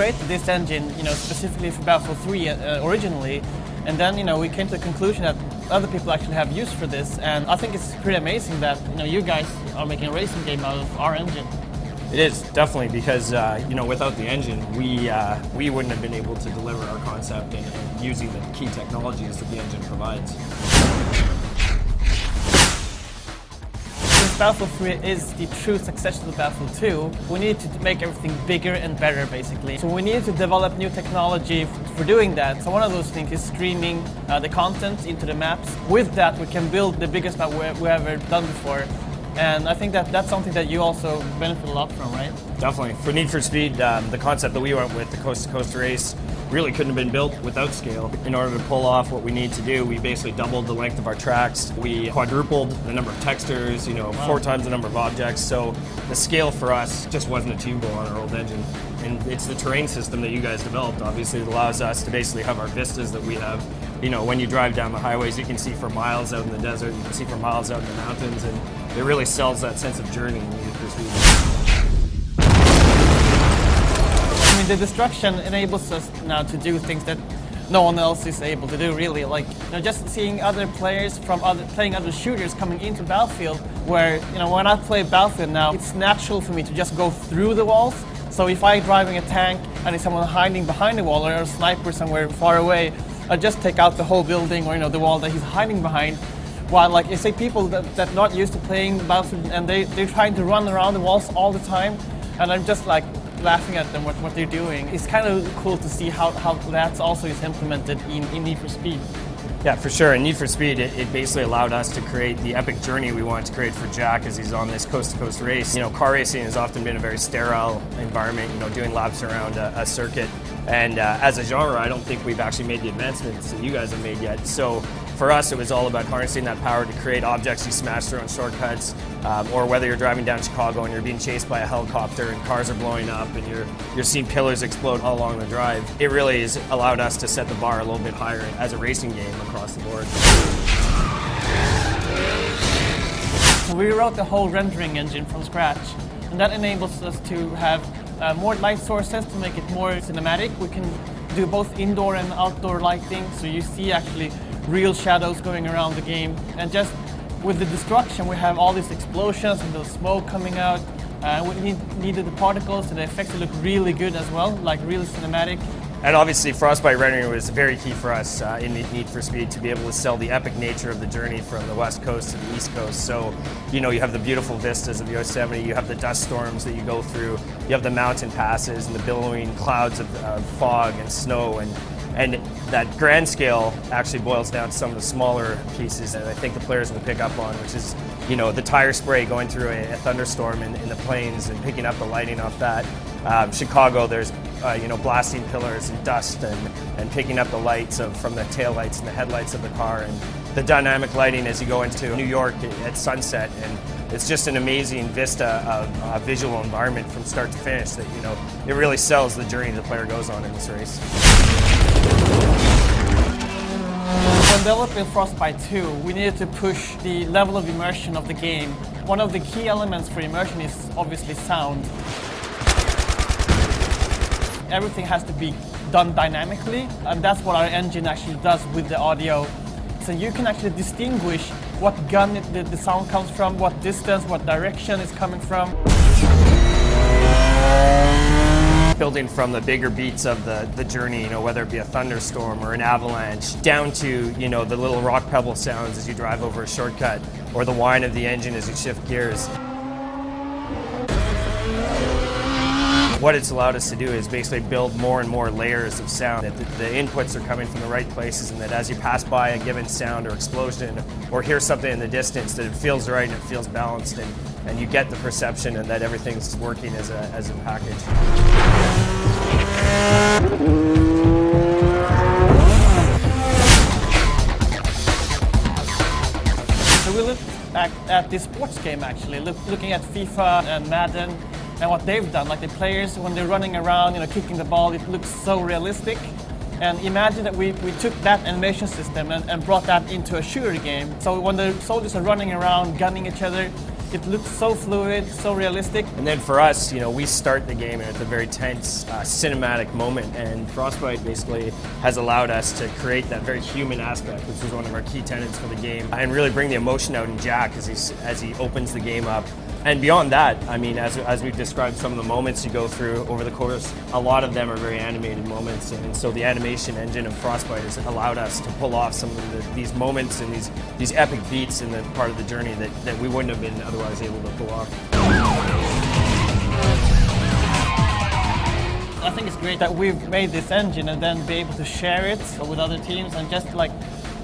created this engine, specifically for Battlefield 3 originally, and then, we came to the conclusion that other people actually have use for this, and I think it's pretty amazing that, you guys are making a racing game out of our engine. It is, definitely, because without the engine, we wouldn't have been able to deliver our concept and using the key technologies that the engine provides. Since Battlefield 3 is the true successor to Battlefield 2, we need to make everything bigger and better, basically. So we needed to develop new technology for doing that. So one of those things is streaming the content into the maps. With that, we can build the biggest map we've ever done before. And I think that's something that you also benefit a lot from, right? Definitely. For Need for Speed, the concept that we went with, the coast-to-coast race, really couldn't have been built without scale. In order to pull off what we need to do, we basically doubled the length of our tracks. We quadrupled the number of textures, 4 times the number of objects. So the scale for us just wasn't achievable on our old engine. And it's the terrain system that you guys developed, obviously, that allows us to basically have our vistas that we have. When you drive down the highways, you can see for miles out in the desert, you can see for miles out in the mountains, and it really sells that sense of journey in Need for Speed. I mean, the destruction enables us now to do things that no one else is able to do, really. Like, just seeing other players from playing other shooters coming into Battlefield, where, when I play Battlefield now, it's natural for me to just go through the walls. So if I'm driving a tank and there's someone hiding behind the wall or a sniper somewhere far away, I just take out the whole building or the wall that he's hiding behind. While, like, you say, people that not used to playing Battlefield and they're trying to run around the walls all the time, and I'm just like laughing at them what they're doing. It's kind of cool to see how that also is implemented in Need for Speed. Yeah, for sure. In Need for Speed, it basically allowed us to create the epic journey we wanted to create for Jack as he's on this coast-to-coast race. Car racing has often been a very sterile environment, doing laps around a circuit. And as a genre, I don't think we've actually made the advancements that you guys have made yet. So for us, it was all about harnessing that power to create objects you smash through on shortcuts, or whether you're driving down Chicago and you're being chased by a helicopter and cars are blowing up and you're seeing pillars explode all along the drive. It really has allowed us to set the bar a little bit higher as a racing game across the board. So we wrote the whole rendering engine from scratch, and that enables us to have more light sources to make it more cinematic. We can do both indoor and outdoor lighting, so you see actually real shadows going around the game. And just with the destruction, we have all these explosions and the smoke coming out. We needed the particles, so the effects look really good as well, like really cinematic. And obviously, Frostbite rendering was very key for us in Need for Speed to be able to sell the epic nature of the journey from the west coast to the east coast. So, you have the beautiful vistas of the Yosemite, you have the dust storms that you go through, you have the mountain passes and the billowing clouds of fog and snow, and that grand scale actually boils down to some of the smaller pieces that I think the players will pick up on, which is, the tire spray going through a thunderstorm in the plains and picking up the lighting off that. Chicago, there's blasting pillars and dust and picking up the lights from the taillights and the headlights of the car, and the dynamic lighting as you go into New York at sunset. And it's just an amazing vista of visual environment from start to finish that, it really sells the journey the player goes on in this race. When developing Frostbite 2, we needed to push the level of immersion of the game. One of the key elements for immersion is obviously sound. Everything has to be done dynamically, and that's what our engine actually does with the audio. So you can actually distinguish what gun the sound comes from, what distance, what direction it's coming from. Building from the bigger beats of the journey, whether it be a thunderstorm or an avalanche, down to, the little rock pebble sounds as you drive over a shortcut, or the whine of the engine as you shift gears. What it's allowed us to do is basically build more and more layers of sound, that the inputs are coming from the right places, and that as you pass by a given sound or explosion or hear something in the distance, that it feels right and it feels balanced, and you get the perception and that everything's working as a package. So we looked at this sports game actually, looking at FIFA and Madden, and what they've done, like the players, when they're running around, kicking the ball, it looks so realistic. And imagine that we took that animation system and brought that into a shooter game. So when the soldiers are running around, gunning each other, It looks so fluid, so realistic. And then for us, we start the game at a very tense, cinematic moment, and Frostbite basically has allowed us to create that very human aspect, which was one of our key tenets for the game, and really bring the emotion out in Jack as he opens the game up. And beyond that, I mean, as we've described some of the moments you go through over the course, a lot of them are very animated moments, and so the animation engine of Frostbite has allowed us to pull off some of these moments and these epic beats in the part of the journey that we wouldn't have been otherwise able to pull off. I think it's great that we've made this engine and then be able to share it with other teams and just like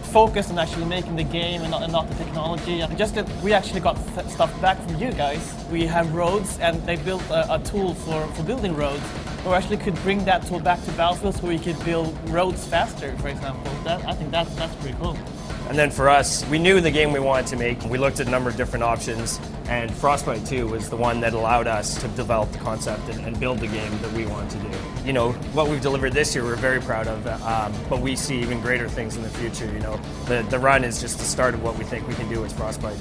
focus on actually making the game and not the technology. And just that we actually got stuff back from you guys. We have roads, and they built a tool for building roads. We actually could bring that tool back to Battlefield so we could build roads faster, for example. I think that's pretty cool. And then for us, we knew the game we wanted to make. We looked at a number of different options, and Frostbite 2 was the one that allowed us to develop the concept and build the game that we wanted to do. What we've delivered this year, we're very proud of, but we see even greater things in the future. The run is just the start of what we think we can do with Frostbite.